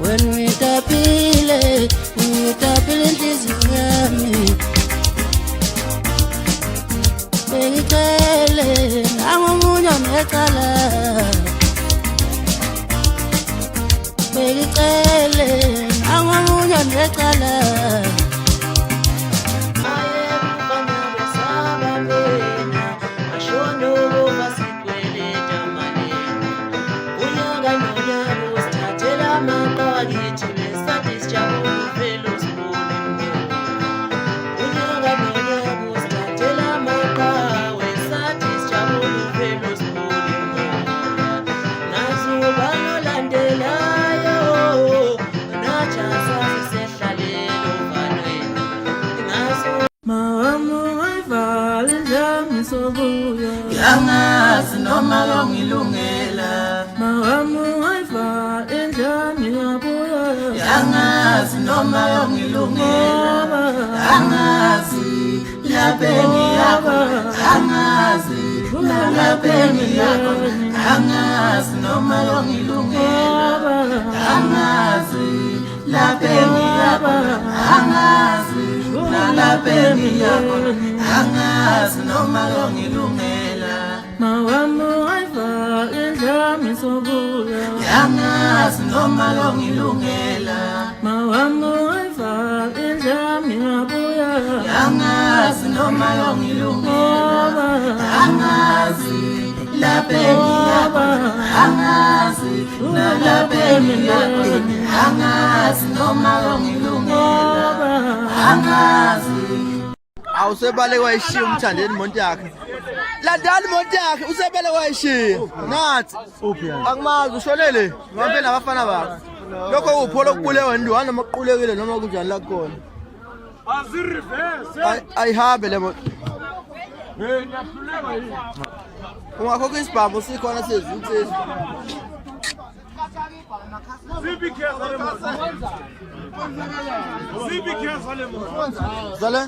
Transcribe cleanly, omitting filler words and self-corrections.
When we tapile inhliziyo yami. Bengicele nangomunye necala. Bengicele nangomunye necala. Yangazi noma yongilungela Mawamu waifa endlami yabuya. Yangazi noma yongilungela Yangazi lapeni yakho Yangazi lapeni yakho Yangazi noma yongilungela Yangazi lapeni yakho Yangazi lapeni yakho Yangazi noma yongilungela Mawamu waifa endlami sobuya. Yangazi noma yongilungela Mawamu waifa endlami yabuya. Yangazi noma yongilungela Yangazi lapeni yakho Yangazi lapeni yakho Yangazi noma yongilungela Yangazi awusebale wayishiya umthandeni monto yakhe landani monto yakhe usebale wayishiya nathi akumazi ushonele ngaphe nabafana bakhe lokho uphola ukubulewa ndiwana noma uqulekile noma kunjani la khona aziriverse ayihambe le moto ngiyahluleka yini ungakhokha isibhambo sikhona sezinsizwa Zibi keza le moto. Zale?